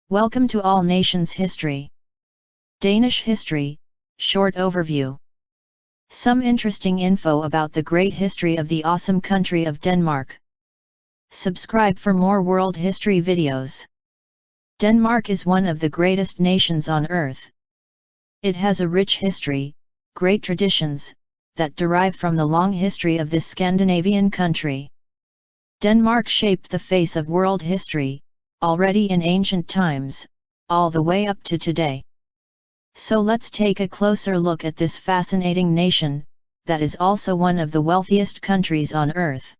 Welcome to All Nations History. Danish History, Short Overview. Some interesting info about the great history of the awesome country of Denmark. Subscribe for more world history videos. Denmark is one of the greatest nations on earth. It has a rich history, great traditions, that derive from the long history of this Scandinavian country. Denmark shaped the face of world history, already in ancient times, all the way up to today. So let's take a closer look at this fascinating nation, that is also one of the wealthiest countries on earth.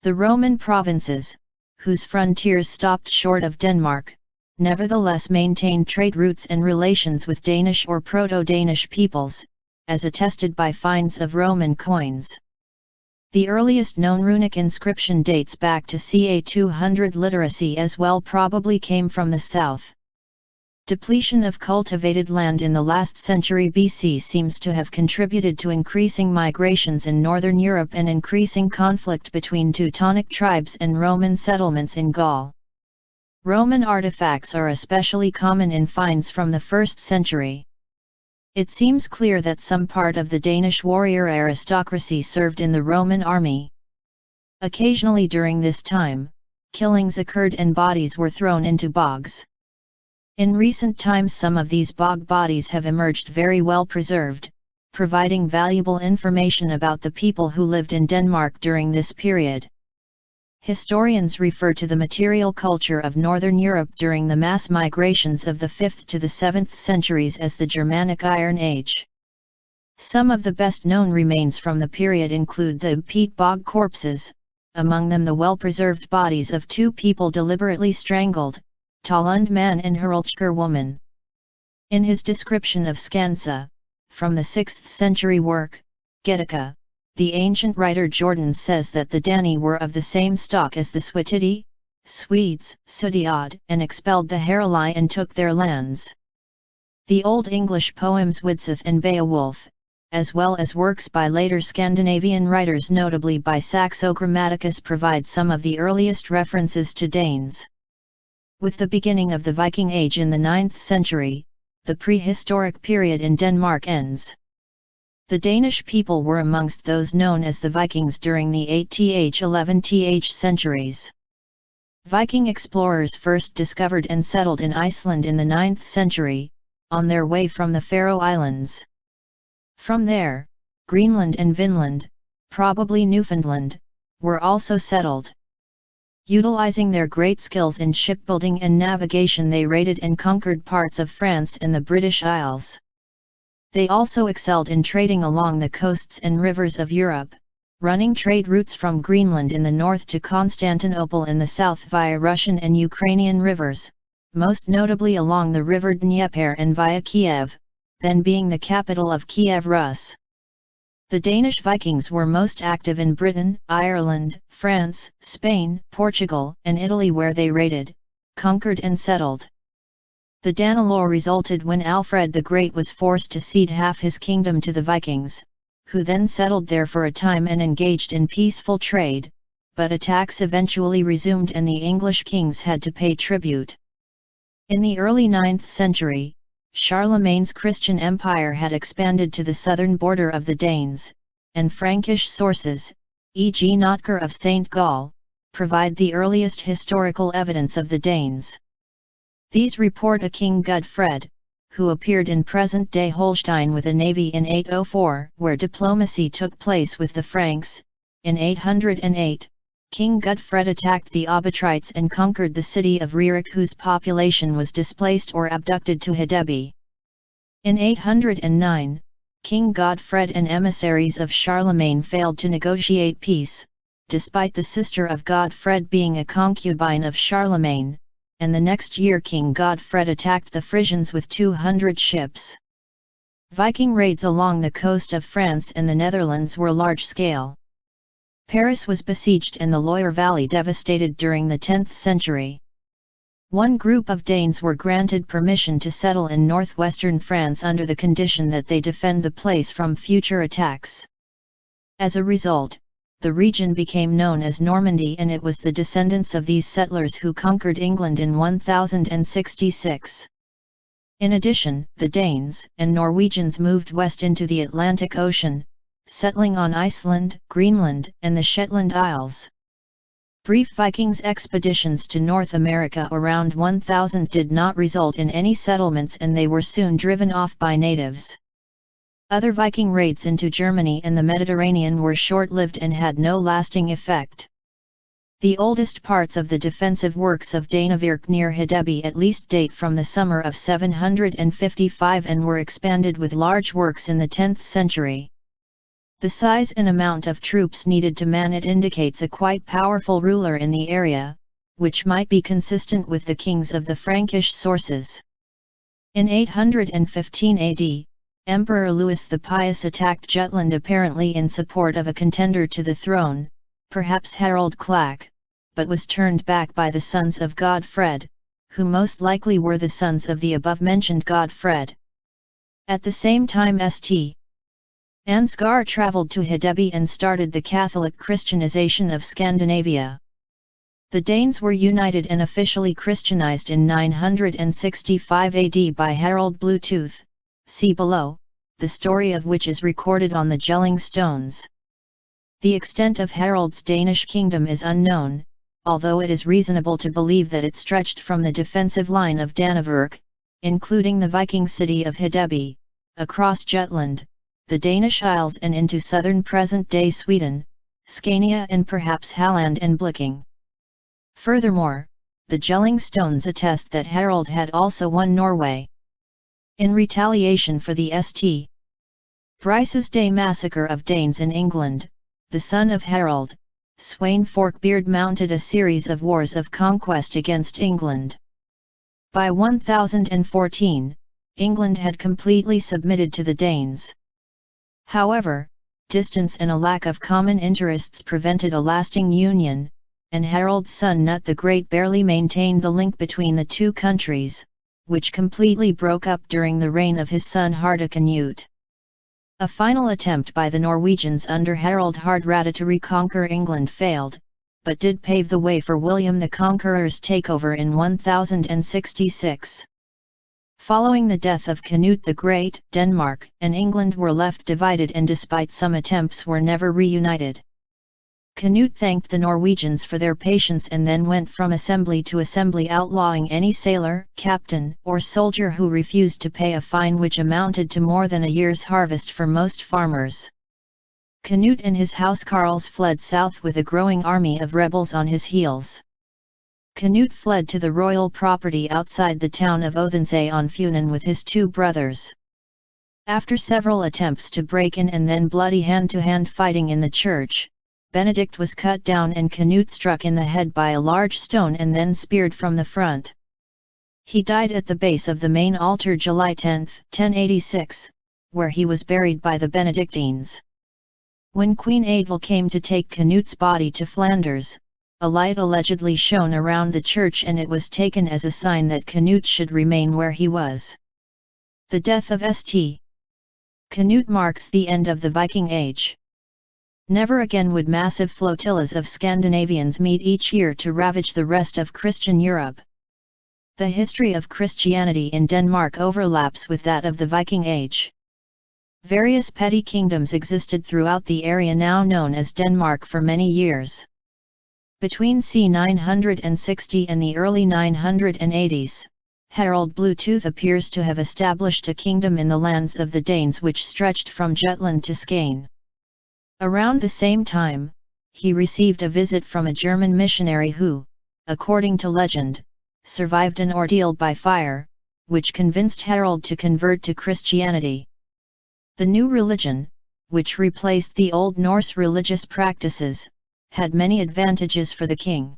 The Roman provinces, whose frontiers stopped short of Denmark, nevertheless maintained trade routes and relations with Danish or Proto-Danish peoples, as attested by finds of Roman coins. The earliest known runic inscription dates back to ca. 200. Literacy as well probably came from the south. Depletion of cultivated land in the last century BC seems to have contributed to increasing migrations in northern Europe and increasing conflict between Teutonic tribes and Roman settlements in Gaul. Roman artifacts are especially common in finds from the 1st century. It seems clear that some part of the Danish warrior aristocracy served in the Roman army. Occasionally during this time, killings occurred and bodies were thrown into bogs. In recent times some of these bog bodies have emerged very well preserved, providing valuable information about the people who lived in Denmark during this period. Historians refer to the material culture of Northern Europe during the mass migrations of the 5th to the 7th centuries as the Germanic Iron Age. Some of the best-known remains from the period include the peat bog corpses, among them the well-preserved bodies of two people deliberately strangled, Talund man and Herulchker woman. In his description of Skansa, from the 6th century work, Getica, the ancient writer Jordan says that the Dani were of the same stock as the Swititi, Swedes, Sudiad, and expelled the Heruli and took their lands. The Old English poems Widsith and Beowulf, as well as works by later Scandinavian writers notably by Saxo Grammaticus provide some of the earliest references to Danes. With the beginning of the Viking Age in the 9th century, the prehistoric period in Denmark ends. The Danish people were amongst those known as the Vikings during the 8th–11th centuries. Viking explorers first discovered and settled in Iceland in the 9th century, on their way from the Faroe Islands. From there, Greenland and Vinland, probably Newfoundland, were also settled. Utilizing their great skills in shipbuilding and navigation, they raided and conquered parts of France and the British Isles. They also excelled in trading along the coasts and rivers of Europe, running trade routes from Greenland in the north to Constantinople in the south via Russian and Ukrainian rivers, most notably along the river Dnieper and via Kiev, then being the capital of Kiev Rus. The Danish Vikings were most active in Britain, Ireland, France, Spain, Portugal, and Italy where they raided, conquered and settled. The Danelaw resulted when Alfred the Great was forced to cede half his kingdom to the Vikings, who then settled there for a time and engaged in peaceful trade, but attacks eventually resumed and the English kings had to pay tribute. In the early 9th century, Charlemagne's Christian Empire had expanded to the southern border of the Danes, and Frankish sources, e.g. Notker of St. Gall, provide the earliest historical evidence of the Danes. These report a King Gudfred, who appeared in present-day Holstein with a navy in 804, where diplomacy took place with the Franks. In 808, King Gudfred attacked the Obotrites and conquered the city of Ririk, whose population was displaced or abducted to Hedeby. In 809, King Godfred and emissaries of Charlemagne failed to negotiate peace, despite the sister of Godfred being a concubine of Charlemagne, and the next year King Godfred attacked the Frisians with 200 ships. Viking raids along the coast of France and the Netherlands were large-scale. Paris was besieged and the Loire Valley devastated during the 10th century. One group of Danes were granted permission to settle in northwestern France under the condition that they defend the place from future attacks. As a result, the region became known as Normandy, and it was the descendants of these settlers who conquered England in 1066. In addition, the Danes and Norwegians moved west into the Atlantic Ocean, settling on Iceland, Greenland, and the Shetland Isles. Brief Vikings expeditions to North America around 1000 did not result in any settlements, and they were soon driven off by natives. Other Viking raids into Germany and the Mediterranean were short-lived and had no lasting effect. The oldest parts of the defensive works of Danevirke near Hedeby at least date from the summer of 755 and were expanded with large works in the 10th century. The size and amount of troops needed to man it indicates a quite powerful ruler in the area, which might be consistent with the kings of the Frankish sources. In 815 AD, Emperor Louis the Pious attacked Jutland apparently in support of a contender to the throne, perhaps Harald Klak, but was turned back by the sons of Godfred, who most likely were the sons of the above-mentioned Godfred. At the same time St. Ansgar travelled to Hedeby and started the Catholic Christianization of Scandinavia. The Danes were united and officially Christianized in 965 AD by Harald Bluetooth, see below, the story of which is recorded on the Jelling stones. The extent of Harald's Danish kingdom is unknown, although it is reasonable to believe that it stretched from the defensive line of Danevirke, including the Viking city of Hedeby, across Jutland, the Danish Isles and into southern present-day Sweden, Scania and perhaps Halland and Bleking. Furthermore, the Jelling stones attest that Harald had also won Norway. In retaliation for the St. Brice's Day massacre of Danes in England, the son of Harald, Sweyn Forkbeard mounted a series of wars of conquest against England. By 1014, England had completely submitted to the Danes. However, distance and a lack of common interests prevented a lasting union, and Harald's son Knut the Great barely maintained the link between the two countries, which completely broke up during the reign of his son Hardicanute. A final attempt by the Norwegians under Harald Hardrada to reconquer England failed, but did pave the way for William the Conqueror's takeover in 1066. Following the death of Canute the Great, Denmark and England were left divided and despite some attempts were never reunited. Canute thanked the Norwegians for their patience and then went from assembly to assembly outlawing any sailor, captain, or soldier who refused to pay a fine which amounted to more than a year's harvest for most farmers. Canute and his housecarls fled south with a growing army of rebels on his heels. Canute fled to the royal property outside the town of Odense on Funen with his two brothers. After several attempts to break in and then bloody hand-to-hand fighting in the church, Benedict was cut down and Canute struck in the head by a large stone and then speared from the front. He died at the base of the main altar July 10, 1086, where he was buried by the Benedictines. When Queen Adel came to take Canute's body to Flanders, a light allegedly shone around the church and it was taken as a sign that Canute should remain where he was. The death of St. Canute marks the end of the Viking Age. Never again would massive flotillas of Scandinavians meet each year to ravage the rest of Christian Europe. The history of Christianity in Denmark overlaps with that of the Viking Age. Various petty kingdoms existed throughout the area now known as Denmark for many years. Between c. 960 and the early 980s, Harald Bluetooth appears to have established a kingdom in the lands of the Danes which stretched from Jutland to Skane. Around the same time, he received a visit from a German missionary who, according to legend, survived an ordeal by fire, which convinced Harald to convert to Christianity. The new religion, which replaced the Old Norse religious practices, had many advantages for the king.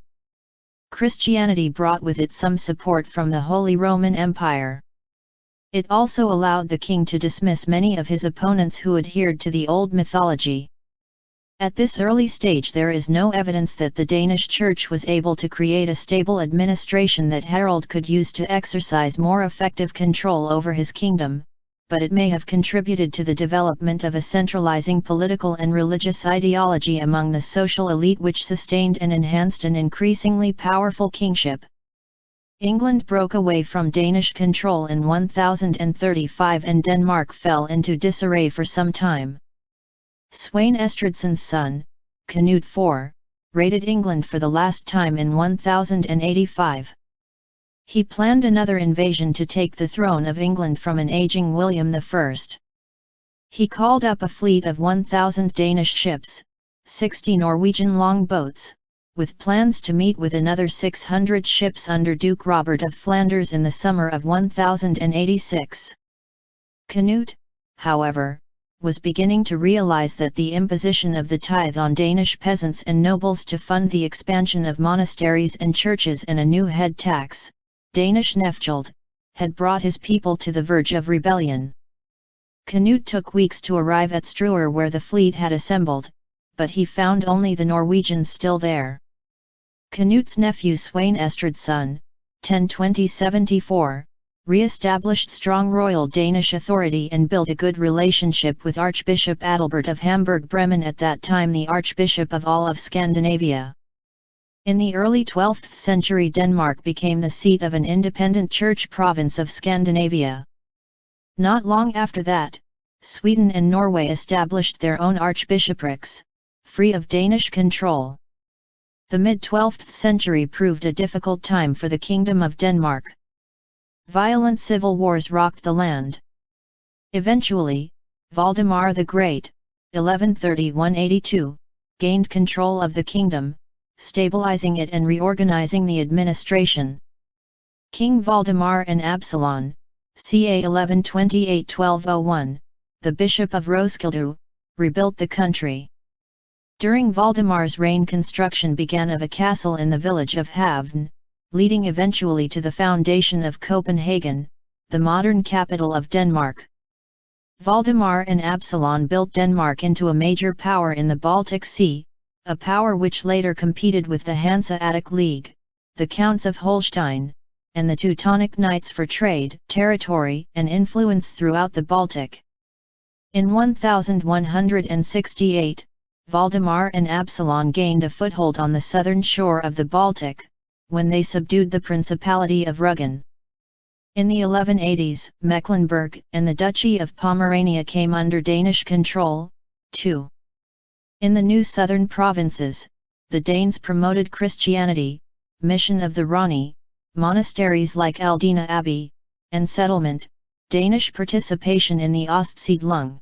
Christianity brought with it some support from the Holy Roman Empire. It also allowed the king to dismiss many of his opponents who adhered to the old mythology. At this early stage there is no evidence that the Danish Church was able to create a stable administration that Harald could use to exercise more effective control over his kingdom, but it may have contributed to the development of a centralizing political and religious ideology among the social elite which sustained and enhanced an increasingly powerful kingship. England broke away from Danish control in 1035 and Denmark fell into disarray for some time. Sweyn Estrithson's son, Canute IV, raided England for the last time in 1085. He planned another invasion to take the throne of England from an aging William I. He called up a fleet of 1,000 Danish ships, 60 Norwegian longboats, with plans to meet with another 600 ships under Duke Robert of Flanders in the summer of 1086. Canute, however, was beginning to realize that the imposition of the tithe on Danish peasants and nobles to fund the expansion of monasteries and churches and a new head tax, Danish Neftgeld, had brought his people to the verge of rebellion. Canute took weeks to arrive at Struer where the fleet had assembled, but he found only the Norwegians still there. Canute's nephew Sweyn Estrithson, 1020–74, re-established strong royal Danish authority and built a good relationship with Archbishop Adalbert of Hamburg-Bremen, at that time the Archbishop of all of Scandinavia. In the early 12th century Denmark became the seat of an independent church province of Scandinavia. Not long after that, Sweden and Norway established their own archbishoprics, free of Danish control. The mid-12th century proved a difficult time for the Kingdom of Denmark. Violent civil wars rocked the land. Eventually, Valdemar the Great, 1130–182, gained control of the kingdom, stabilizing it and reorganizing the administration. King Valdemar and Absalon, ca. 1128–1201, the Bishop of Roskilde, rebuilt the country. During Valdemar's reign construction began of a castle in the village of Havn, leading eventually to the foundation of Copenhagen, the modern capital of Denmark. Valdemar and Absalon built Denmark into a major power in the Baltic Sea, a power which later competed with the Hanseatic League, the Counts of Holstein, and the Teutonic Knights for trade, territory, and influence throughout the Baltic. In 1168, Valdemar and Absalon gained a foothold on the southern shore of the Baltic, when they subdued the Principality of Rügen. In the 1180s, Mecklenburg and the Duchy of Pomerania came under Danish control, too. In the new southern provinces, the Danes promoted Christianity, mission of the Rani, monasteries like Aldina Abbey, and settlement, Danish participation in the Ostsiedlung.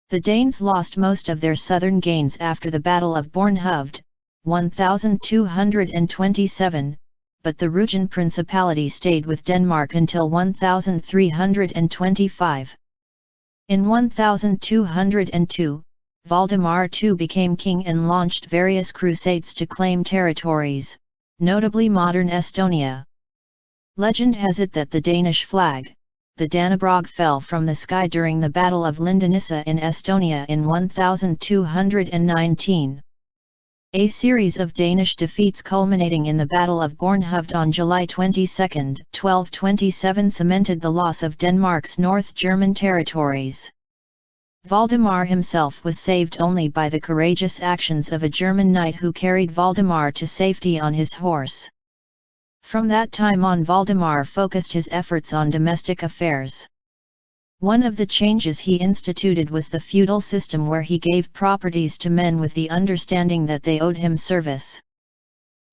The Danes lost most of their southern gains after the Battle of Bornhoved, 1227, but the Rügen Principality stayed with Denmark until 1325. In 1202, Valdemar II became king and launched various crusades to claim territories, notably modern Estonia. Legend has it that the Danish flag, the Dannebrog, fell from the sky during the Battle of Lindenisse in Estonia in 1219. A series of Danish defeats culminating in the Battle of Bornhoved on July 22, 1227 cemented the loss of Denmark's North German territories. Valdemar himself was saved only by the courageous actions of a German knight who carried Valdemar to safety on his horse. From that time on, Valdemar focused his efforts on domestic affairs. One of the changes he instituted was the feudal system, where he gave properties to men with the understanding that they owed him service.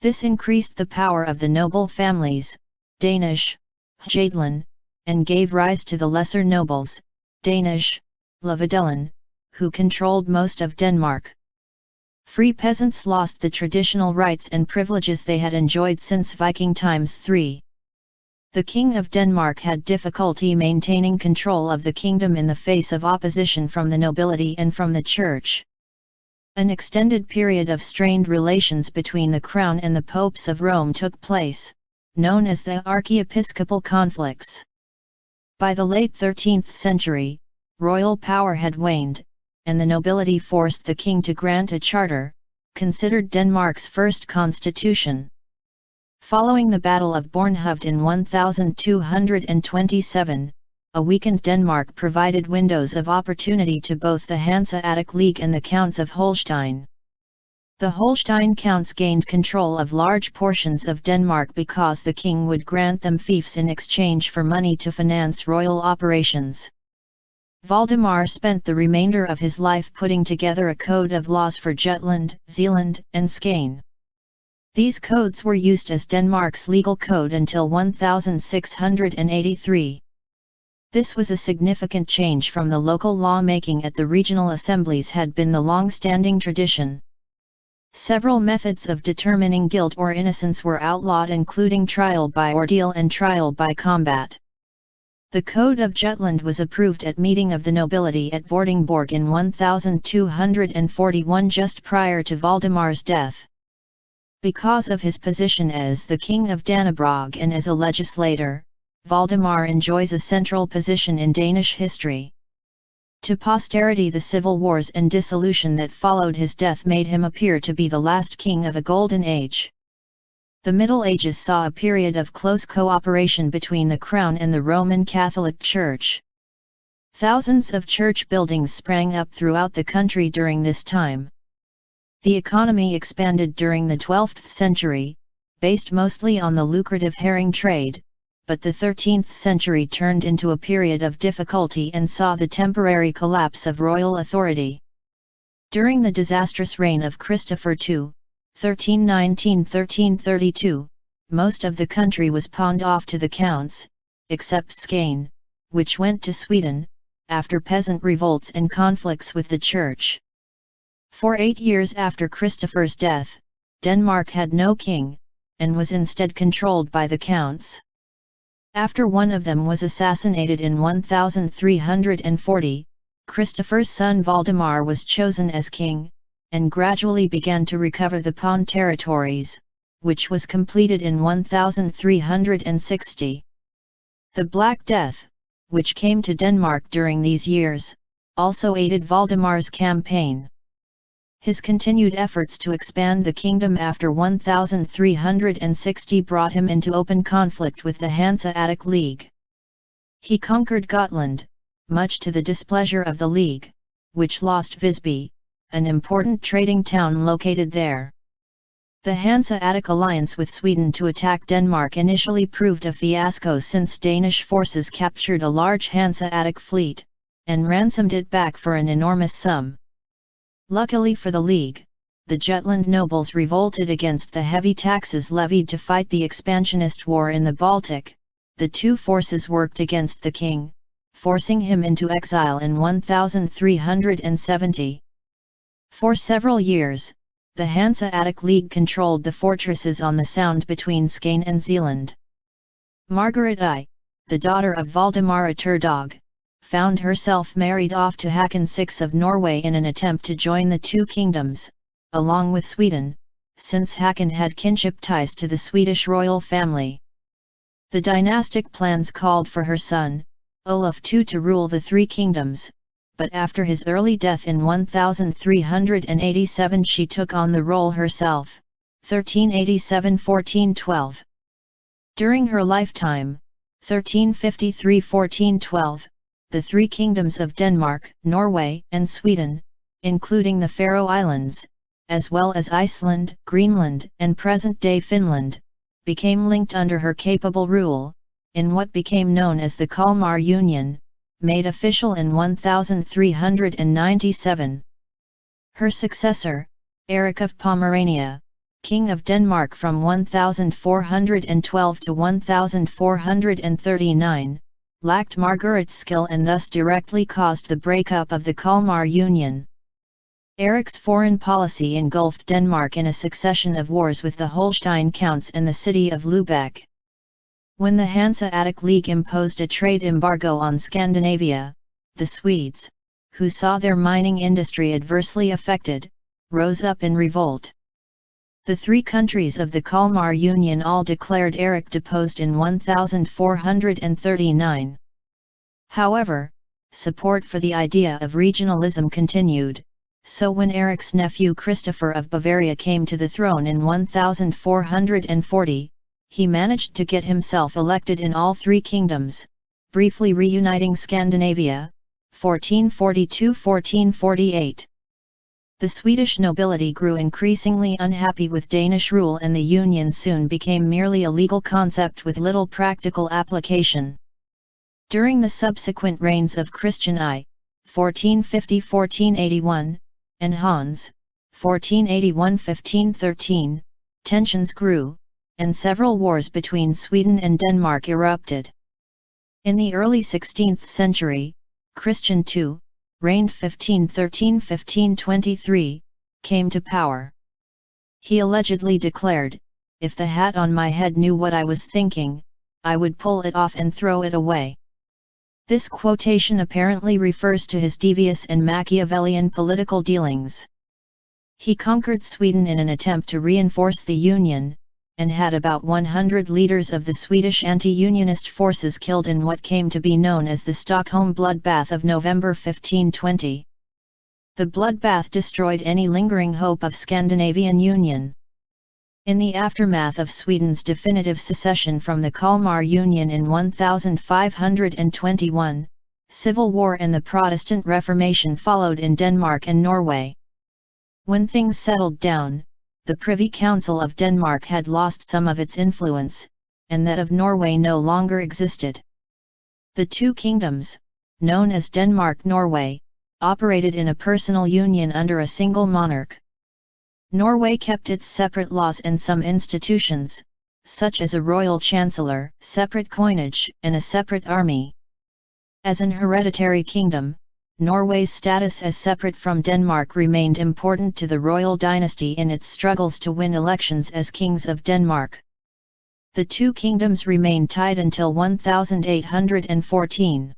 This increased the power of the noble families, Danish, Jadelen, and gave rise to the lesser nobles, Danish, Levadelen, who controlled most of Denmark. Free peasants lost the traditional rights and privileges they had enjoyed since Viking times. 3. The King of Denmark had difficulty maintaining control of the kingdom in the face of opposition from the nobility and from the church. An extended period of strained relations between the crown and the popes of Rome took place, known as the archiepiscopal conflicts. By the late 13th century, royal power had waned, and the nobility forced the king to grant a charter, considered Denmark's first constitution. Following the Battle of Bornhoved in 1227, a weakened Denmark provided windows of opportunity to both the Hanseatic League and the Counts of Holstein. The Holstein counts gained control of large portions of Denmark because the king would grant them fiefs in exchange for money to finance royal operations. Valdemar spent the remainder of his life putting together a code of laws for Jutland, Zeeland, and Skane. These codes were used as Denmark's legal code until 1683. This was a significant change from the local law-making at the regional assemblies had been the long-standing tradition. Several methods of determining guilt or innocence were outlawed, including trial by ordeal and trial by combat. The Code of Jutland was approved at meeting of the nobility at Vordingborg in 1241, just prior to Valdemar's death. Because of his position as the King of Dannebrog and as a legislator, Valdemar enjoys a central position in Danish history. To posterity, the civil wars and dissolution that followed his death made him appear to be the last king of a golden age. The Middle Ages saw a period of close cooperation between the Crown and the Roman Catholic Church. Thousands of church buildings sprang up throughout the country during this time. The economy expanded during the 12th century, based mostly on the lucrative herring trade, but the 13th century turned into a period of difficulty and saw the temporary collapse of royal authority. During the disastrous reign of Christopher II, 1319–1332, most of the country was pawned off to the counts, except Skane, which went to Sweden, after peasant revolts and conflicts with the church. For 8 years after Christopher's death, Denmark had no king, and was instead controlled by the counts. After one of them was assassinated in 1340, Christopher's son Valdemar was chosen as king, and gradually began to recover the pawned territories, which was completed in 1360. The Black Death, which came to Denmark during these years, also aided Valdemar's campaign. His continued efforts to expand the kingdom after 1360 brought him into open conflict with the Hanseatic League. He conquered Gotland, much to the displeasure of the League, which lost Visby, an important trading town located there. The Hanseatic alliance with Sweden to attack Denmark initially proved a fiasco, since Danish forces captured a large Hanseatic fleet, and ransomed it back for an enormous sum. Luckily for the League, the Jutland nobles revolted against the heavy taxes levied to fight the expansionist war in the Baltic. The two forces worked against the king, forcing him into exile in 1370. For several years, the Hanseatic League controlled the fortresses on the Sound between Skane and Zeeland. Margaret I, the daughter of Valdemar Atterdag, found herself married off to Håkon VI of Norway in an attempt to join the two kingdoms, along with Sweden, since Håkon had kinship ties to the Swedish royal family. The dynastic plans called for her son, Olaf II, to rule the three kingdoms, but after his early death in 1387 she took on the role herself, 1387–1412. During her lifetime, 1353–1412, the three kingdoms of Denmark, Norway, and Sweden, including the Faroe Islands, as well as Iceland, Greenland, and present-day Finland, became linked under her capable rule, in what became known as the Kalmar Union, made official in 1397. Her successor, Erik of Pomerania, King of Denmark from 1412 to 1439, lacked Margaret's skill and thus directly caused the breakup of the Kalmar Union. Erik's foreign policy engulfed Denmark in a succession of wars with the Holstein counts and the city of Lübeck. When the Hanseatic League imposed a trade embargo on Scandinavia, the Swedes, who saw their mining industry adversely affected, rose up in revolt. The three countries of the Kalmar Union all declared Erik deposed in 1439. However, support for the idea of regionalism continued, so when Erik's nephew Christopher of Bavaria came to the throne in 1440, he managed to get himself elected in all three kingdoms, briefly reuniting Scandinavia, 1442–1448. The Swedish nobility grew increasingly unhappy with Danish rule, and the union soon became merely a legal concept with little practical application. During the subsequent reigns of Christian I, 1450–1481, and Hans, 1481–1513, tensions grew, and several wars between Sweden and Denmark erupted. In the early 16th century, Christian II, reigned 1513–1523, came to power. He allegedly declared, "If the hat on my head knew what I was thinking, I would pull it off and throw it away." This quotation apparently refers to his devious and Machiavellian political dealings. He conquered Sweden in an attempt to reinforce the Union, and had about 100 leaders of the Swedish anti-Unionist forces killed in what came to be known as the Stockholm bloodbath of November 1520. The bloodbath destroyed any lingering hope of Scandinavian union. In the aftermath of Sweden's definitive secession from the Kalmar Union in 1521, civil war and the Protestant Reformation followed in Denmark and Norway. When things settled down, the Privy Council of Denmark had lost some of its influence, and that of Norway no longer existed. The two kingdoms, known as Denmark-Norway, operated in a personal union under a single monarch. Norway kept its separate laws and some institutions, such as a royal chancellor, separate coinage, and a separate army. As an hereditary kingdom, Norway's status as separate from Denmark remained important to the royal dynasty in its struggles to win elections as kings of Denmark. The two kingdoms remained tied until 1814.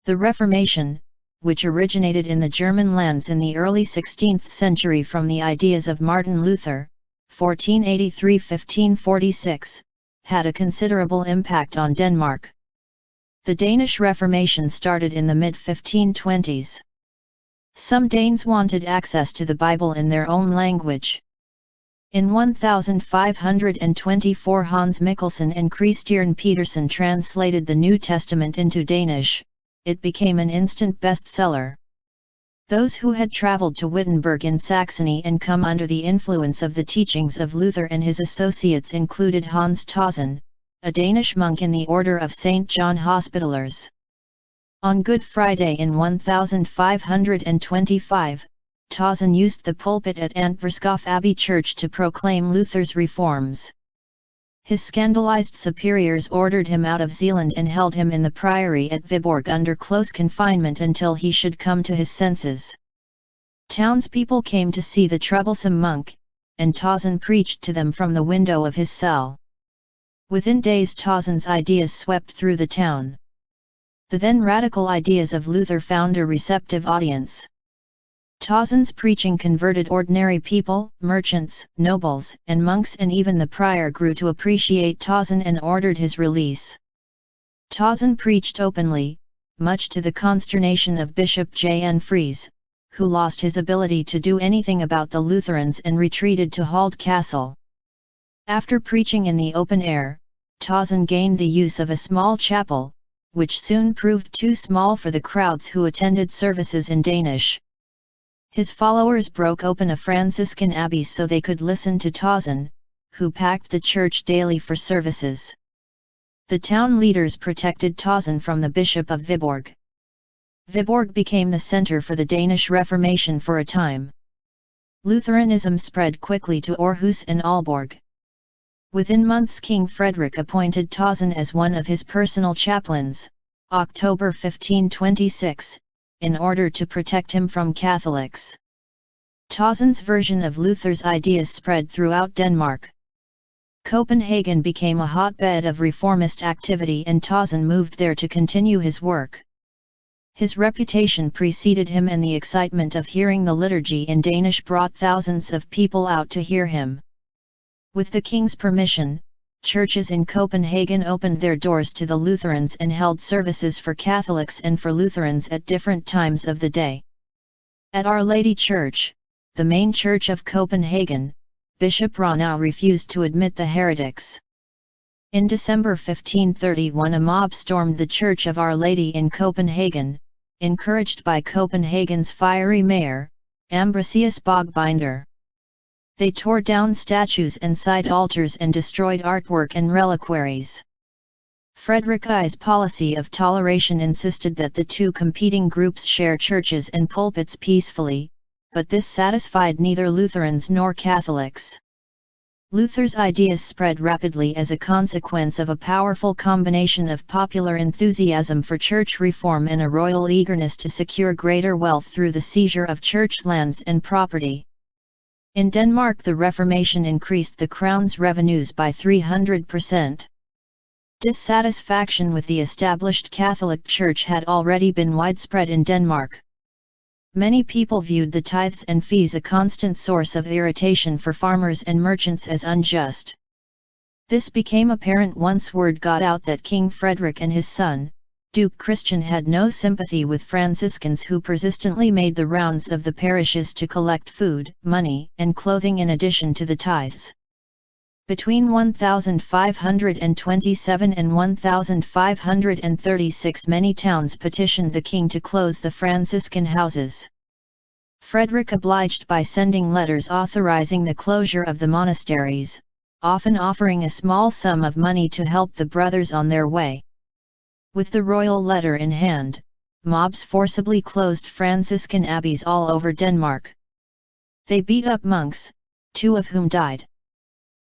The Reformation, which originated in the German lands in the early 16th century from the ideas of Martin Luther, 1483–1546, had a considerable impact on Denmark. The Danish Reformation started in the mid-1520s. Some Danes wanted access to the Bible in their own language. In 1524 Hans Mikkelsen and Christian Petersen translated the New Testament into Danish. It became an instant bestseller. Those who had traveled to Wittenberg in Saxony and come under the influence of the teachings of Luther and his associates included Hans Tausen, a Danish monk in the Order of St. John Hospitallers. On Good Friday in 1525, Tausen used the pulpit at Antverskov Abbey Church to proclaim Luther's reforms. His scandalized superiors ordered him out of Zealand and held him in the priory at Viborg under close confinement until he should come to his senses. Townspeople came to see the troublesome monk, and Tausen preached to them from the window of his cell. Within days Tausen's ideas swept through the town. The then radical ideas of Luther found a receptive audience. Tausen's preaching converted ordinary people, merchants, nobles, and monks, and even the prior grew to appreciate Tausen and ordered his release. Tausen preached openly, much to the consternation of Bishop Jan Fries, who lost his ability to do anything about the Lutherans and retreated to Hald Castle. After preaching in the open air, Tausen gained the use of a small chapel, which soon proved too small for the crowds who attended services in Danish. His followers broke open a Franciscan abbey so they could listen to Tausen, who packed the church daily for services. The town leaders protected Tausen from the Bishop of Viborg. Viborg became the center for the Danish Reformation for a time. Lutheranism spread quickly to Aarhus and Aalborg. Within months King Frederick appointed Tausen as one of his personal chaplains, October 1526, in order to protect him from Catholics. Tausen's version of Luther's ideas spread throughout Denmark. Copenhagen became a hotbed of reformist activity, and Tausen moved there to continue his work. His reputation preceded him, and the excitement of hearing the liturgy in Danish brought thousands of people out to hear him. With the king's permission, churches in Copenhagen opened their doors to the Lutherans and held services for Catholics and for Lutherans at different times of the day. At Our Lady Church, the main church of Copenhagen, Bishop Rönnow refused to admit the heretics. In December 1531 a mob stormed the Church of Our Lady in Copenhagen, encouraged by Copenhagen's fiery mayor, Ambrosius Bogbinder. They tore down statues and side altars and destroyed artwork and reliquaries. Frederick I's policy of toleration insisted that the two competing groups share churches and pulpits peacefully, but this satisfied neither Lutherans nor Catholics. Luther's ideas spread rapidly as a consequence of a powerful combination of popular enthusiasm for church reform and a royal eagerness to secure greater wealth through the seizure of church lands and property. In Denmark, the Reformation increased the crown's revenues by 300%. Dissatisfaction with the established Catholic Church had already been widespread in Denmark. Many people viewed the tithes and fees, a constant source of irritation for farmers and merchants, as unjust. This became apparent once word got out that King Frederick and his son, Duke Christian, had no sympathy with Franciscans who persistently made the rounds of the parishes to collect food, money, and clothing in addition to the tithes. Between 1527 and 1536 many towns petitioned the king to close the Franciscan houses. Frederick obliged by sending letters authorizing the closure of the monasteries, often offering a small sum of money to help the brothers on their way. With the royal letter in hand, mobs forcibly closed Franciscan abbeys all over Denmark. They beat up monks, 2 of whom died.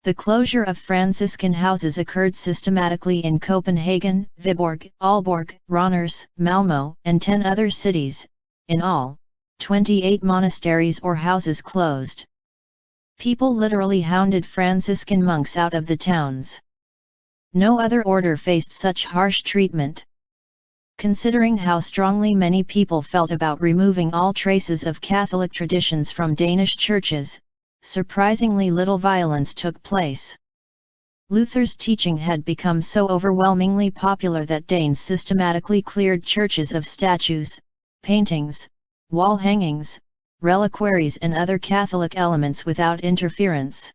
The closure of Franciscan houses occurred systematically in Copenhagen, Viborg, Aalborg, Randers, Malmö, and 10 other cities. In all, 28 monasteries or houses closed. People literally hounded Franciscan monks out of the towns. No other order faced such harsh treatment. Considering how strongly many people felt about removing all traces of Catholic traditions from Danish churches, surprisingly little violence took place. Luther's teaching had become so overwhelmingly popular that Danes systematically cleared churches of statues, paintings, wall hangings, reliquaries and other Catholic elements without interference.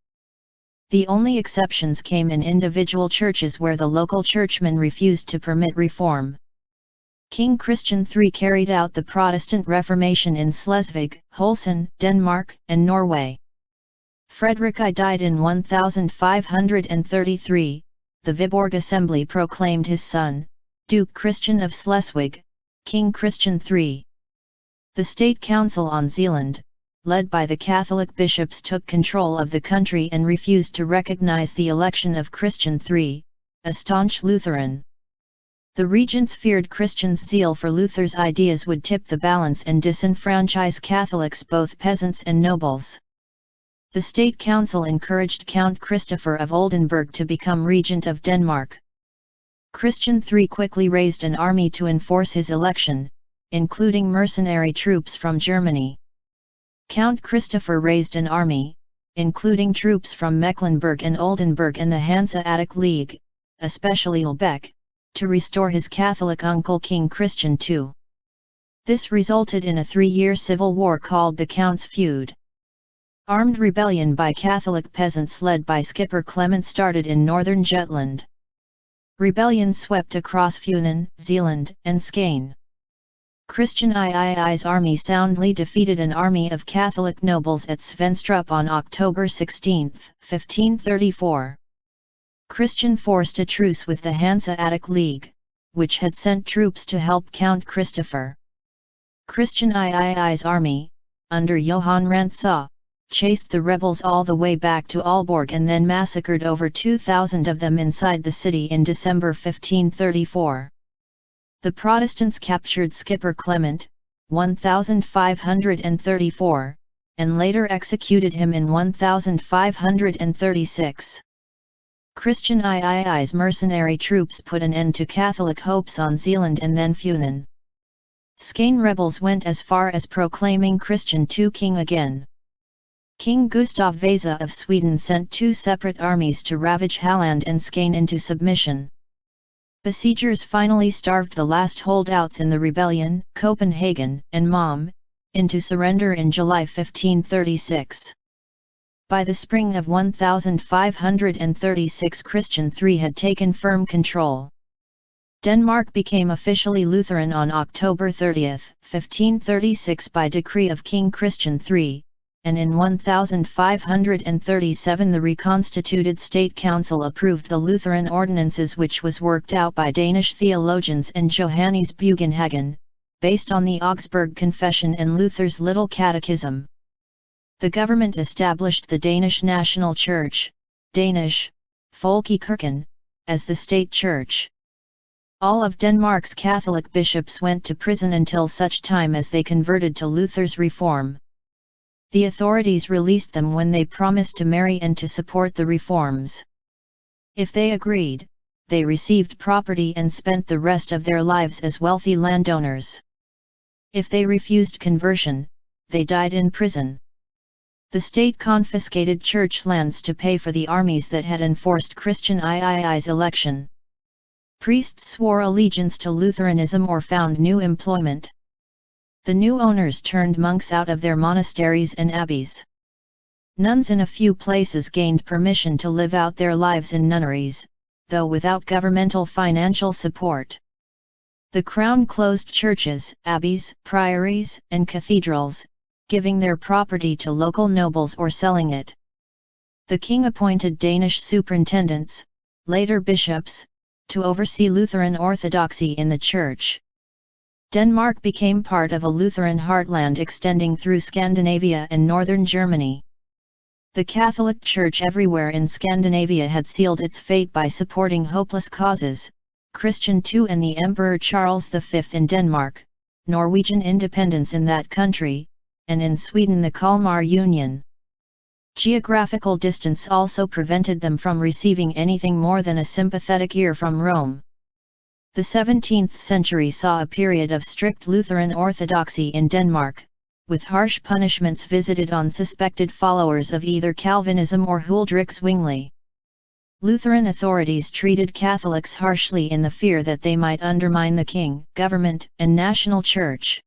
The only exceptions came in individual churches where the local churchmen refused to permit reform. King Christian III carried out the Protestant Reformation in Schleswig, Holsten, Denmark, and Norway. Frederick I died in 1533. The Viborg Assembly proclaimed his son, Duke Christian of Schleswig, King Christian III. The State Council on Zealand, led by the Catholic bishops, took control of the country and refused to recognize the election of Christian III, a staunch Lutheran. The regents feared Christian's zeal for Luther's ideas would tip the balance and disenfranchise Catholics, both peasants and nobles. The State Council encouraged Count Christopher of Oldenburg to become regent of Denmark. Christian III quickly raised an army to enforce his election, including mercenary troops from Germany. Count Christopher raised an army, including troops from Mecklenburg and Oldenburg and the Hanseatic League, especially Lübeck, to restore his Catholic uncle King Christian II. This resulted in a 3-year civil war called the Count's Feud. Armed rebellion by Catholic peasants led by Skipper Clement started in northern Jutland. Rebellion swept across Funen, Zealand, and Skane. Christian III's army soundly defeated an army of Catholic nobles at Svenstrup on October 16, 1534. Christian forced a truce with the Hanseatic League, which had sent troops to help Count Christopher. Christian III's army, under Johan Rantzau, chased the rebels all the way back to Aalborg and then massacred over 2,000 of them inside the city in December 1534. The Protestants captured Skipper Clement, 1534, and later executed him in 1536. Christian III's mercenary troops put an end to Catholic hopes on Zealand and then Funen. Skane rebels went as far as proclaiming Christian II king again. King Gustav Vasa of Sweden sent 2 separate armies to ravage Halland and Skane into submission. Besiegers finally starved the last holdouts in the rebellion, Copenhagen and Malmö, into surrender in July 1536. By the spring of 1536 Christian III had taken firm control. Denmark became officially Lutheran on October 30, 1536 by decree of King Christian III, and in 1537 the reconstituted State Council approved the Lutheran ordinances, which was worked out by Danish theologians and Johannes Bugenhagen, based on the Augsburg Confession and Luther's Little Catechism. The government established the Danish National Church, Danish, Folkekirken, as the state church. All of Denmark's Catholic bishops went to prison until such time as they converted to Luther's reform. The authorities released them when they promised to marry and to support the reforms. If they agreed, they received property and spent the rest of their lives as wealthy landowners. If they refused conversion, they died in prison. The state confiscated church lands to pay for the armies that had enforced Christian III's election. Priests swore allegiance to Lutheranism or found new employment. The new owners turned monks out of their monasteries and abbeys. Nuns in a few places gained permission to live out their lives in nunneries, though without governmental financial support. The crown closed churches, abbeys, priories, and cathedrals, giving their property to local nobles or selling it. The king appointed Danish superintendents, later bishops, to oversee Lutheran orthodoxy in the church. Denmark became part of a Lutheran heartland extending through Scandinavia and northern Germany. The Catholic Church everywhere in Scandinavia had sealed its fate by supporting hopeless causes, Christian II and the Emperor Charles V in Denmark, Norwegian independence in that country, and in Sweden the Kalmar Union. Geographical distance also prevented them from receiving anything more than a sympathetic ear from Rome. The 17th century saw a period of strict Lutheran orthodoxy in Denmark, with harsh punishments visited on suspected followers of either Calvinism or Huldrych Zwingli. Lutheran authorities treated Catholics harshly in the fear that they might undermine the king, government, and national church.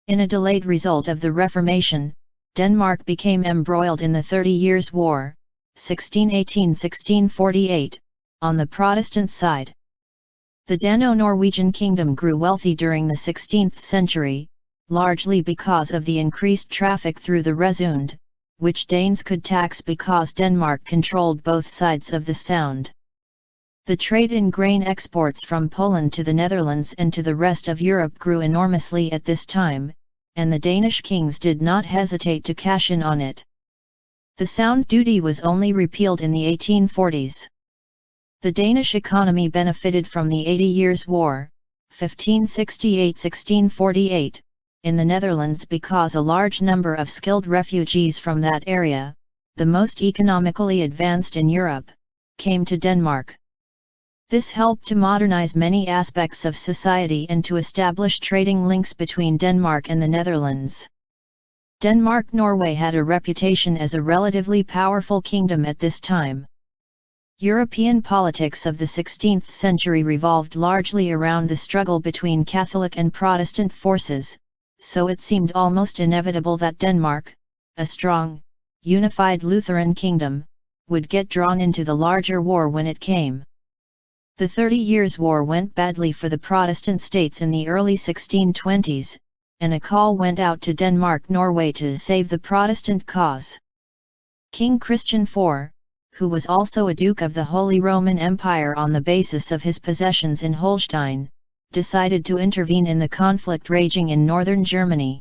In a delayed result of the Reformation, Denmark became embroiled in the 30 Years' War, 1618–1648, on the Protestant side. The Dano-Norwegian kingdom grew wealthy during the 16th century, largely because of the increased traffic through the Resund, which Danes could tax because Denmark controlled both sides of the Sound. The trade in grain exports from Poland to the Netherlands and to the rest of Europe grew enormously at this time, and the Danish kings did not hesitate to cash in on it. The Sound duty was only repealed in the 1840s. The Danish economy benefited from the 80 Years' War, 1568–1648, in the Netherlands because a large number of skilled refugees from that area, the most economically advanced in Europe, came to Denmark. This helped to modernize many aspects of society and to establish trading links between Denmark and the Netherlands. Denmark-Norway had a reputation as a relatively powerful kingdom at this time. European politics of the 16th century revolved largely around the struggle between Catholic and Protestant forces, so it seemed almost inevitable that Denmark, a strong, unified Lutheran kingdom, would get drawn into the larger war when it came. The 30 Years' War went badly for the Protestant states in the early 1620s, and a call went out to Denmark-Norway to save the Protestant cause. King Christian IV, who was also a Duke of the Holy Roman Empire on the basis of his possessions in Holstein, decided to intervene in the conflict raging in northern Germany.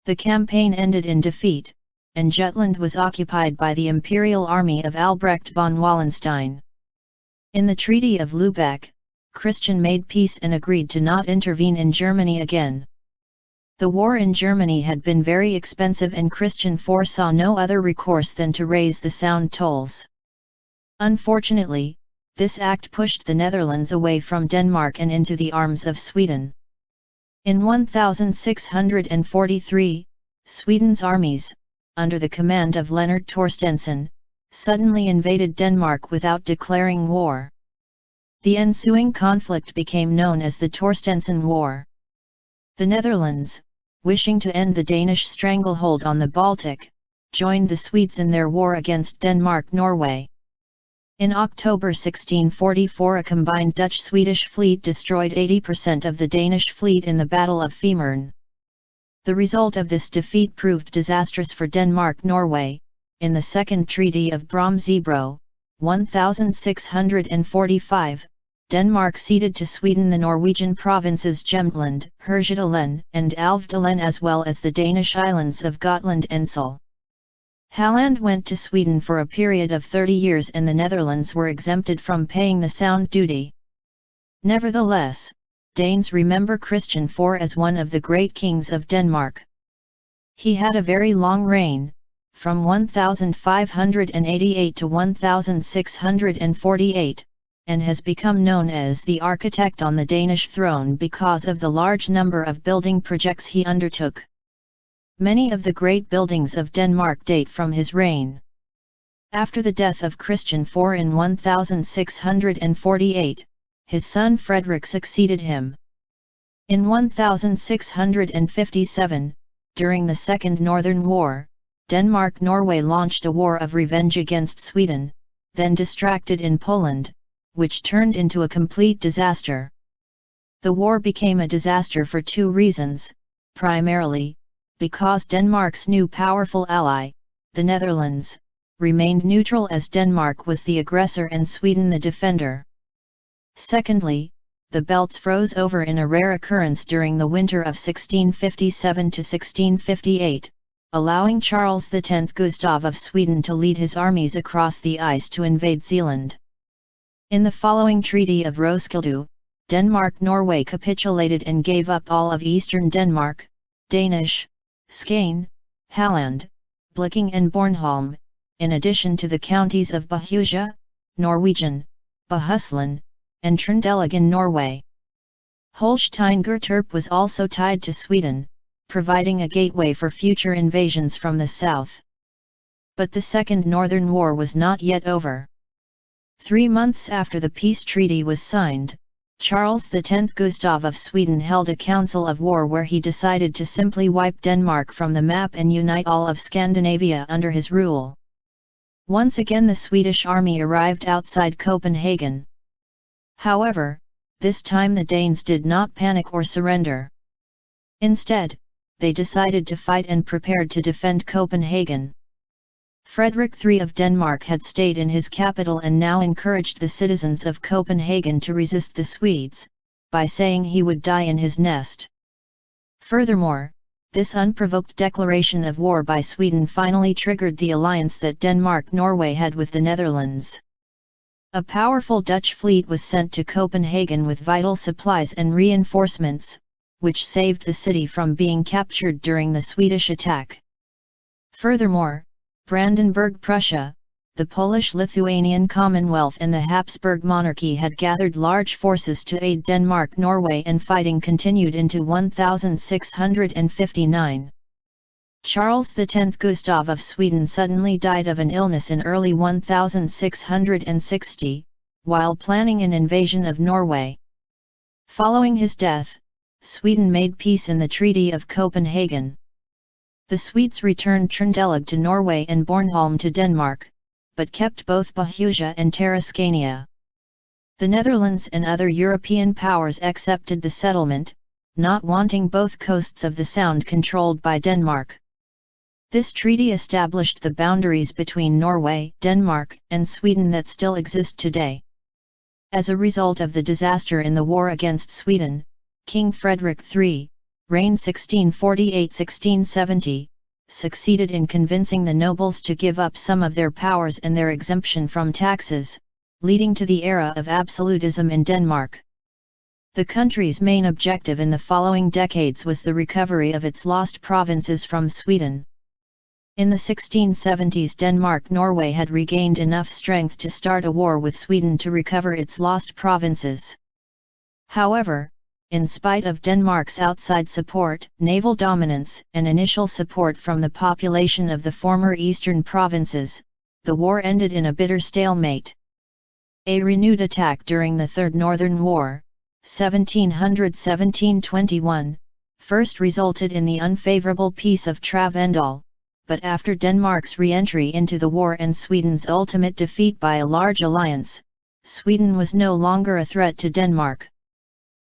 The campaign ended in defeat, and Jutland was occupied by the imperial army of Albrecht von Wallenstein. In the Treaty of Lübeck, Christian made peace and agreed to not intervene in Germany again. The war in Germany had been very expensive and Christian foresaw no other recourse than to raise the Sound tolls. Unfortunately, this act pushed the Netherlands away from Denmark and into the arms of Sweden. In 1643, Sweden's armies, under the command of Leonard Torstensson, suddenly invaded Denmark without declaring war. The ensuing conflict became known as the Torstensson War. The Netherlands, wishing to end the Danish stranglehold on the Baltic, joined the Swedes in their war against Denmark-Norway. In October 1644 a combined Dutch-Swedish fleet destroyed 80% of the Danish fleet in the Battle of Femern. The result of this defeat proved disastrous for Denmark-Norway. In the Second Treaty of Brömsebro, 1645, Denmark ceded to Sweden the Norwegian provinces Jämtland, Herjedalen, and Alvdalen as well as the Danish islands of Gotland and Sel. Halland went to Sweden for a period of 30 years and the Netherlands were exempted from paying the sound duty. Nevertheless, Danes remember Christian IV as one of the great kings of Denmark. He had a very long reign, from 1588 to 1648, and has become known as the architect on the Danish throne because of the large number of building projects he undertook. Many of the great buildings of Denmark date from his reign. After the death of Christian IV in 1648, his son Frederick succeeded him. In 1657, during the Second Northern War, Denmark-Norway launched a war of revenge against Sweden, then distracted in Poland, which turned into a complete disaster. The war became a disaster for two reasons, primarily, because Denmark's new powerful ally, the Netherlands, remained neutral as Denmark was the aggressor and Sweden the defender. Secondly, the belts froze over in a rare occurrence during the winter of 1657 to 1658, allowing Charles X Gustav of Sweden to lead his armies across the ice to invade Zealand. In the following Treaty of Roskilde, Denmark-Norway capitulated and gave up all of eastern Denmark, Danish, Skane, Halland, Bleking and Bornholm, in addition to the counties of Bohusia, Norwegian, Bohuslän, and Trøndelag in Norway. Holstein-Gottorp was also tied to Sweden, providing a gateway for future invasions from the south. But the Second Northern War was not yet over. 3 months after the peace treaty was signed, Charles X Gustav of Sweden held a council of war where he decided to simply wipe Denmark from the map and unite all of Scandinavia under his rule. Once again the Swedish army arrived outside Copenhagen. However, this time the Danes did not panic or surrender. Instead, they decided to fight and prepared to defend Copenhagen. Frederick III of Denmark had stayed in his capital and now encouraged the citizens of Copenhagen to resist the Swedes, by saying he would die in his nest. Furthermore, this unprovoked declaration of war by Sweden finally triggered the alliance that Denmark-Norway had with the Netherlands. A powerful Dutch fleet was sent to Copenhagen with vital supplies and reinforcements, which saved the city from being captured during the Swedish attack. Furthermore, Brandenburg Prussia, the Polish-Lithuanian Commonwealth and the Habsburg monarchy had gathered large forces to aid Denmark-Norway and fighting continued into 1659. Charles X Gustav of Sweden suddenly died of an illness in early 1660, while planning an invasion of Norway. Following his death, Sweden made peace in the Treaty of Copenhagen. The Swedes returned Trøndelag to Norway and Bornholm to Denmark, but kept both Bohusia and Terrascania. The Netherlands and other European powers accepted the settlement, not wanting both coasts of the Sound controlled by Denmark. This treaty established the boundaries between Norway, Denmark, and Sweden that still exist today. As a result of the disaster in the war against Sweden, King Frederick III, reigned 1648–1670, succeeded in convincing the nobles to give up some of their powers and their exemption from taxes, leading to the era of absolutism in Denmark. The country's main objective in the following decades was the recovery of its lost provinces from Sweden. In the 1670s, Denmark-Norway had regained enough strength to start a war with Sweden to recover its lost provinces. However, in spite of Denmark's outside support, naval dominance, and initial support from the population of the former eastern provinces, the war ended in a bitter stalemate. A renewed attack during the Third Northern War, 1700–1721, first resulted in the unfavourable Peace of Travendal, but after Denmark's re-entry into the war and Sweden's ultimate defeat by a large alliance, Sweden was no longer a threat to Denmark.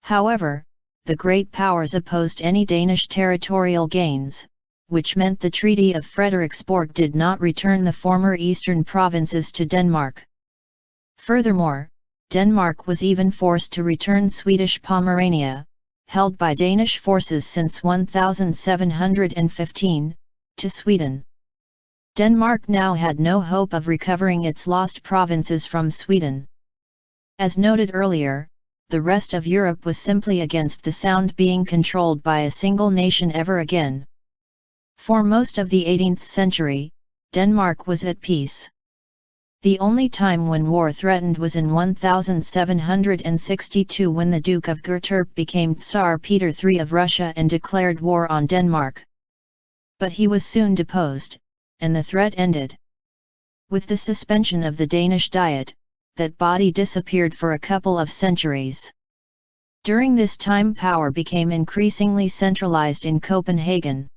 However, the great powers opposed any Danish territorial gains, which meant the Treaty of Frederiksborg did not return the former eastern provinces to Denmark. Furthermore, Denmark was even forced to return Swedish Pomerania, held by Danish forces since 1715, to Sweden. Denmark now had no hope of recovering its lost provinces from Sweden. As noted earlier, the rest of Europe was simply against the Sound being controlled by a single nation ever again. For most of the 18th century, Denmark was at peace. The only time when war threatened was in 1762 when the Duke of Gottorp became Tsar Peter III of Russia and declared war on Denmark. But he was soon deposed, and the threat ended. With the suspension of the Danish Diet, that body disappeared for a couple of centuries. During this time power became increasingly centralized in Copenhagen.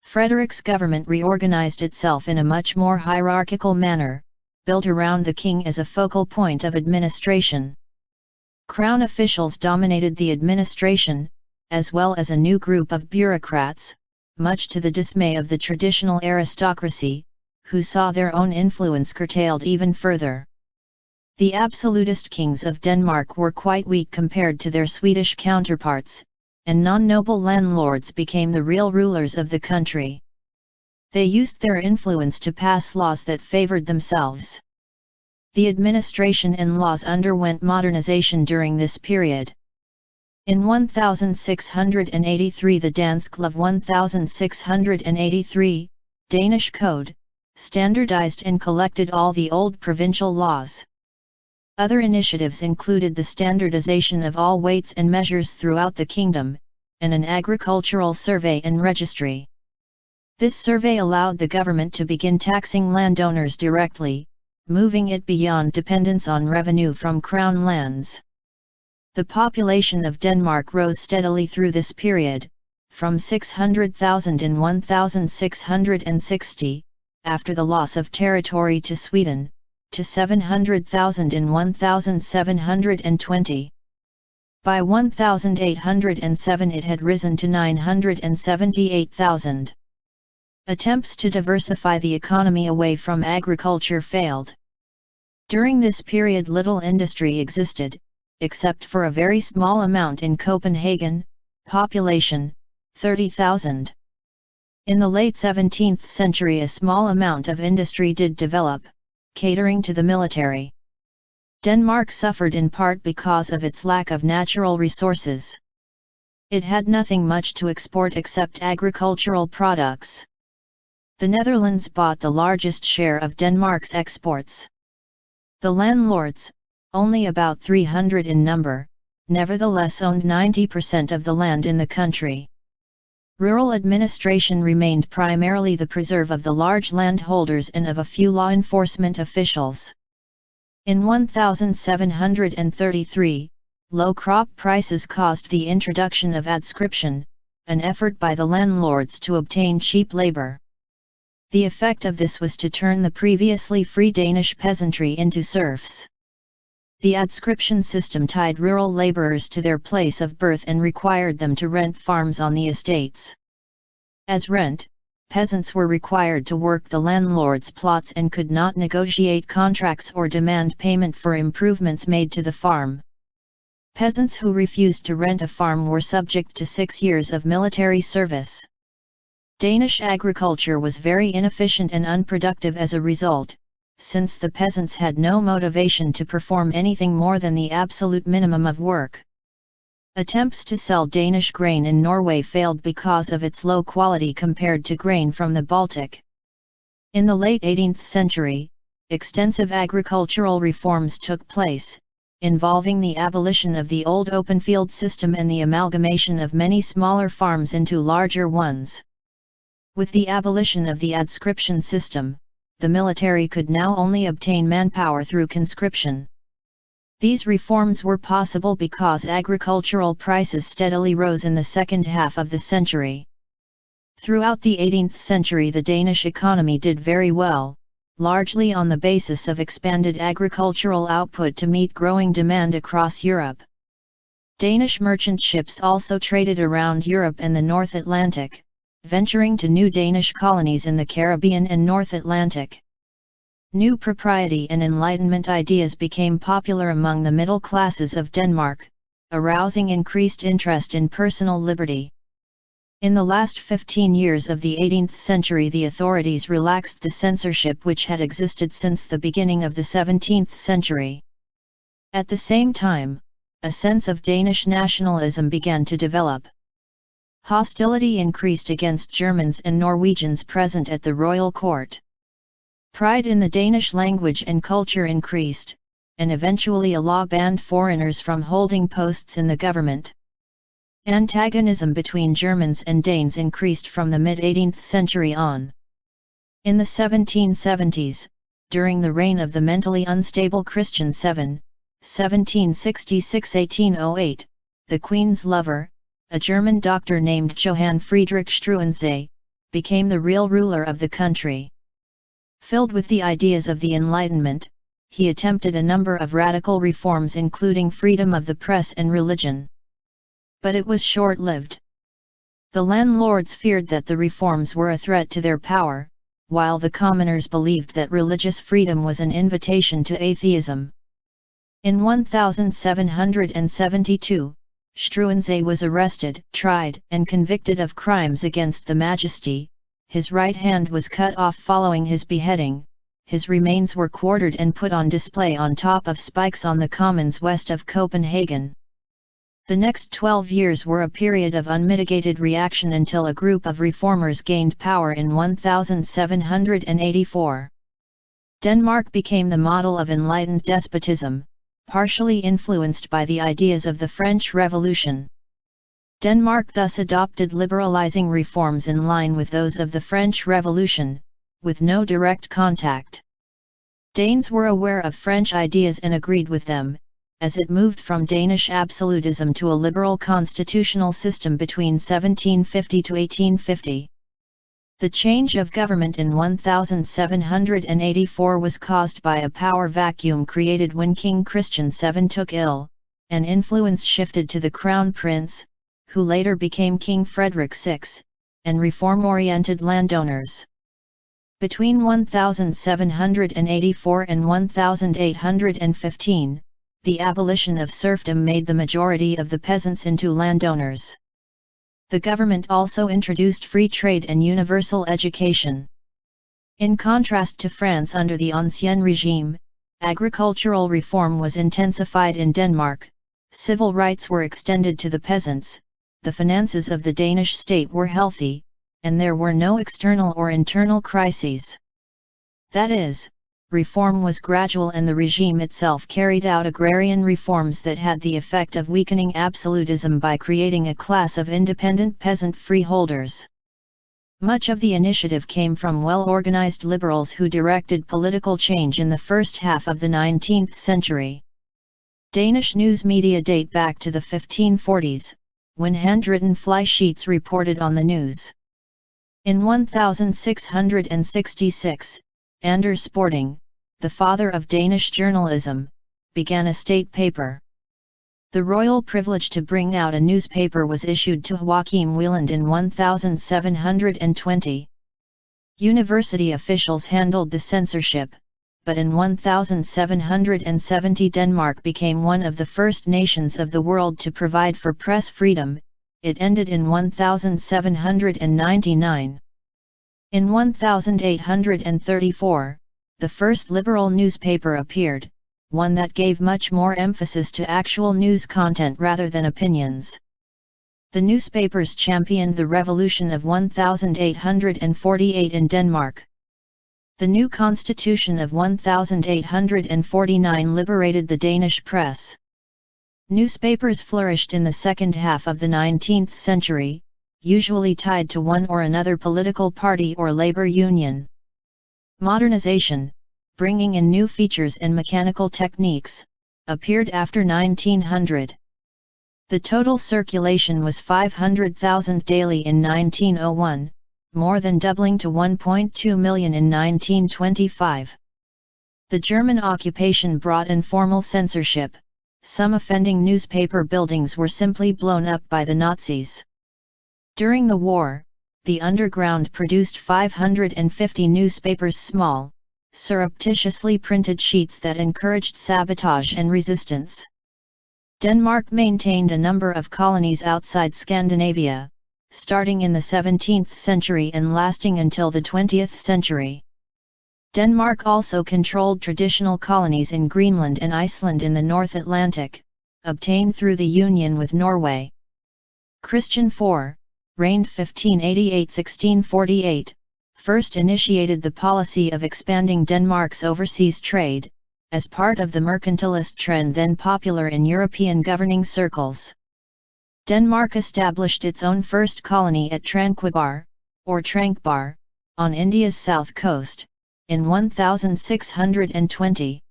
Frederick's government reorganized itself in a much more hierarchical manner, built around the king as a focal point of administration. Crown officials dominated the administration, as well as a new group of bureaucrats, much to the dismay of the traditional aristocracy, who saw their own influence curtailed even further. The absolutist kings of Denmark were quite weak compared to their Swedish counterparts, and non-noble landlords became the real rulers of the country. They used their influence to pass laws that favored themselves. The administration and laws underwent modernization during this period. In 1683 the Dansk Lov 1683, Danish Code, standardized and collected all the old provincial laws. Other initiatives included the standardization of all weights and measures throughout the kingdom, and an agricultural survey and registry. This survey allowed the government to begin taxing landowners directly, moving it beyond dependence on revenue from crown lands. The population of Denmark rose steadily through this period, from 600,000 in 1660, after the loss of territory to Sweden, to 700,000 in 1720. By 1807 it had risen to 978,000. Attempts to diversify the economy away from agriculture failed. During this period little industry existed, except for a very small amount in Copenhagen, population, 30,000. In the late 17th century a small amount of industry did develop, catering to the military. Denmark suffered in part because of its lack of natural resources. It had nothing much to export except agricultural products. The Netherlands bought the largest share of Denmark's exports. The landlords, only about 300 in number, nevertheless owned 90% of the land in the country. Rural administration remained primarily the preserve of the large landholders and of a few law enforcement officials. In 1733, low crop prices caused the introduction of adscription, an effort by the landlords to obtain cheap labor. The effect of this was to turn the previously free Danish peasantry into serfs. The adscription system tied rural laborers to their place of birth and required them to rent farms on the estates. As rent, peasants were required to work the landlord's plots and could not negotiate contracts or demand payment for improvements made to the farm. Peasants who refused to rent a farm were subject to 6 years of military service. Danish agriculture was very inefficient and unproductive as a result, since the peasants had no motivation to perform anything more than the absolute minimum of work. Attempts to sell Danish grain in Norway failed because of its low quality compared to grain from the Baltic. In the late 18th century, extensive agricultural reforms took place, involving the abolition of the old open field system and the amalgamation of many smaller farms into larger ones. With the abolition of the adscription system, the military could now only obtain manpower through conscription. These reforms were possible because agricultural prices steadily rose in the second half of the century. Throughout the 18th century the Danish economy did very well, largely on the basis of expanded agricultural output to meet growing demand across Europe. Danish merchant ships also traded around Europe and the North Atlantic, venturing to new Danish colonies in the Caribbean and North Atlantic. New propriety and Enlightenment ideas became popular among the middle classes of Denmark, arousing increased interest in personal liberty. In the last 15 years of the 18th century the authorities relaxed the censorship which had existed since the beginning of the 17th century. At the same time, a sense of Danish nationalism began to develop. Hostility increased against Germans and Norwegians present at the royal court. Pride in the Danish language and culture increased, and eventually a law banned foreigners from holding posts in the government. Antagonism between Germans and Danes increased from the mid-18th century on. In the 1770s, during the reign of the mentally unstable Christian VII, 1766–1808, the Queen's lover, a German doctor named Johann Friedrich Struensee, became the real ruler of the country. Filled with the ideas of the Enlightenment, he attempted a number of radical reforms including freedom of the press and religion. But it was short-lived. The landlords feared that the reforms were a threat to their power, while the commoners believed that religious freedom was an invitation to atheism. In 1772, Struensee was arrested, tried, and convicted of crimes against the Majesty. His right hand was cut off following his beheading. His remains were quartered and put on display on top of spikes on the commons west of Copenhagen. The next 12 years were a period of unmitigated reaction until a group of reformers gained power in 1784. Denmark became the model of enlightened despotism, partially influenced by the ideas of the French Revolution. Denmark thus adopted liberalizing reforms in line with those of the French Revolution, with no direct contact. Danes were aware of French ideas and agreed with them, as it moved from Danish absolutism to a liberal constitutional system between 1750 to 1850. The change of government in 1784 was caused by a power vacuum created when King Christian VII took ill, and influence shifted to the Crown Prince, who later became King Frederick VI, and reform-oriented landowners. Between 1784 and 1815, the abolition of serfdom made the majority of the peasants into landowners. The government also introduced free trade and universal education. In contrast to France under the Ancien Regime, agricultural reform was intensified in Denmark, civil rights were extended to the peasants, the finances of the Danish state were healthy, and there were no external or internal crises. That is, reform was gradual and the regime itself carried out agrarian reforms that had the effect of weakening absolutism by creating a class of independent peasant freeholders. Much of the initiative came from well-organized liberals who directed political change in the first half of the 19th century. Danish news media date back to the 1540s, when handwritten fly sheets reported on the news. In 1666, Anders Sporting, the father of Danish journalism, began a state paper. The royal privilege to bring out a newspaper was issued to Joachim Wieland in 1720. University officials handled the censorship, but in 1770 Denmark became one of the first nations of the world to provide for press freedom. It ended in 1799. In 1834, the first liberal newspaper appeared, one that gave much more emphasis to actual news content rather than opinions. The newspapers championed the revolution of 1848 in Denmark. The new constitution of 1849 liberated the Danish press. Newspapers flourished in the second half of the 19th century, usually tied to one or another political party or labor union. Modernization, bringing in new features and mechanical techniques, appeared after 1900. The total circulation was 500,000 daily in 1901, more than doubling to 1.2 million in 1925. The German occupation brought informal censorship. Some offending newspaper buildings were simply blown up by the Nazis. During the war, the underground produced 550 newspapers, small, surreptitiously printed sheets that encouraged sabotage and resistance. Denmark maintained a number of colonies outside Scandinavia, starting in the 17th century and lasting until the 20th century. Denmark also controlled traditional colonies in Greenland and Iceland in the North Atlantic, obtained through the union with Norway. Christian IV, reigned 1588–1648, first initiated the policy of expanding Denmark's overseas trade, as part of the mercantilist trend then popular in European governing circles. Denmark established its own first colony at Tranquebar, or Tranquebar, on India's south coast, in 1620.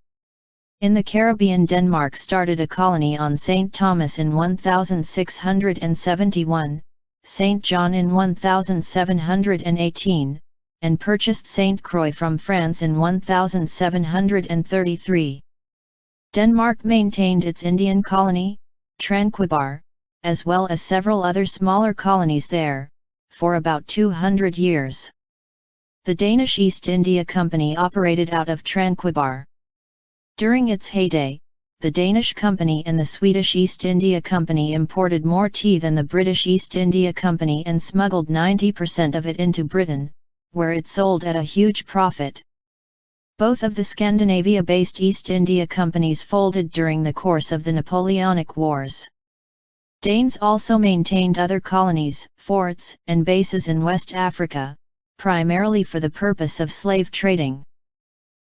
In the Caribbean, Denmark started a colony on St. Thomas in 1671, St. John in 1718, and purchased St. Croix from France in 1733. Denmark maintained its Indian colony, Tranquebar, as well as several other smaller colonies there, for about 200 years. The Danish East India Company operated out of Tranquebar. During its heyday, the Danish Company and the Swedish East India Company imported more tea than the British East India Company and smuggled 90% of it into Britain, where it sold at a huge profit. Both of the Scandinavia-based East India Companies folded during the course of the Napoleonic Wars. Danes also maintained other colonies, forts, and bases in West Africa, primarily for the purpose of slave trading.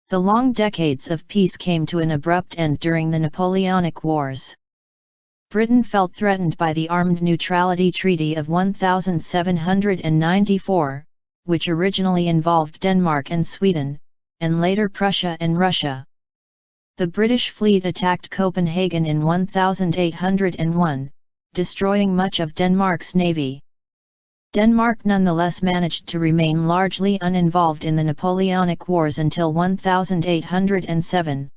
The long decades of peace came to an abrupt end during the Napoleonic Wars. Britain felt threatened by the Armed Neutrality Treaty of 1794, which originally involved Denmark and Sweden, and later Prussia and Russia. The British fleet attacked Copenhagen in 1801, destroying much of Denmark's navy. Denmark nonetheless managed to remain largely uninvolved in the Napoleonic Wars until 1807.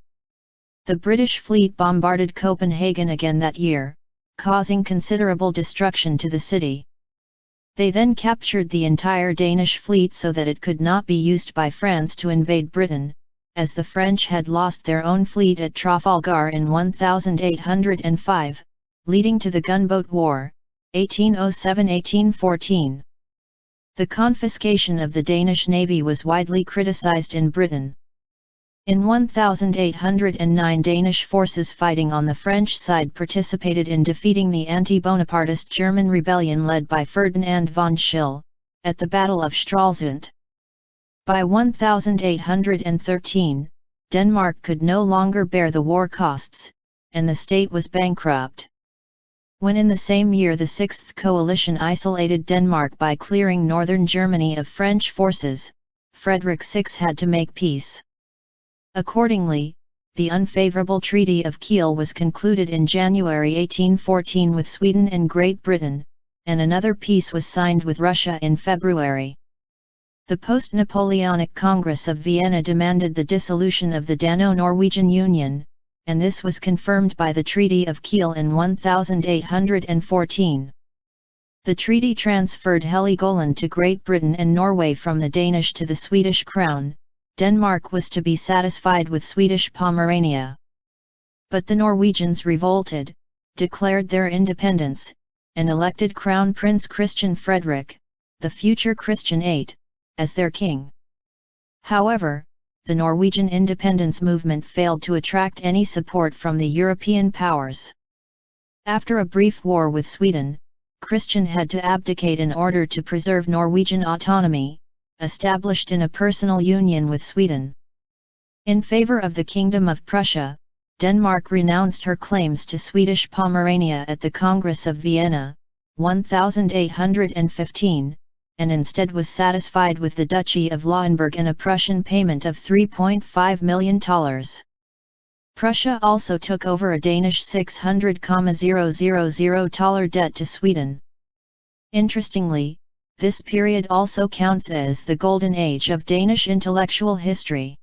The British fleet bombarded Copenhagen again that year, causing considerable destruction to the city. They then captured the entire Danish fleet so that it could not be used by France to invade Britain, as the French had lost their own fleet at Trafalgar in 1805, leading to the Gunboat War, 1807–1814. The confiscation of the Danish navy was widely criticized in Britain. In 1809, Danish forces fighting on the French side participated in defeating the anti-Bonapartist German rebellion led by Ferdinand von Schill, at the Battle of Stralsund. By 1813, Denmark could no longer bear the war costs, and the state was bankrupt. When in the same year the Sixth Coalition isolated Denmark by clearing northern Germany of French forces, Frederick VI had to make peace. Accordingly, the unfavorable Treaty of Kiel was concluded in January 1814 with Sweden and Great Britain, and another peace was signed with Russia in February. The post-Napoleonic Congress of Vienna demanded the dissolution of the Dano-Norwegian Union, and this was confirmed by the Treaty of Kiel in 1814. The treaty transferred Heligoland to Great Britain and Norway from the Danish to the Swedish crown. Denmark was to be satisfied with Swedish Pomerania. But the Norwegians revolted, declared their independence, and elected Crown Prince Christian Frederick, the future Christian VIII, as their king. However, the Norwegian independence movement failed to attract any support from the European powers. After a brief war with Sweden, Christian had to abdicate in order to preserve Norwegian autonomy, established in a personal union with Sweden. In favor of the Kingdom of Prussia, Denmark renounced her claims to Swedish Pomerania at the Congress of Vienna, 1815, and instead was satisfied with the Duchy of Lauenburg and a Prussian payment of $3.5 million. Prussia also took over a Danish $600,000 debt to Sweden. Interestingly, This period also counts as the Golden Age of Danish intellectual history.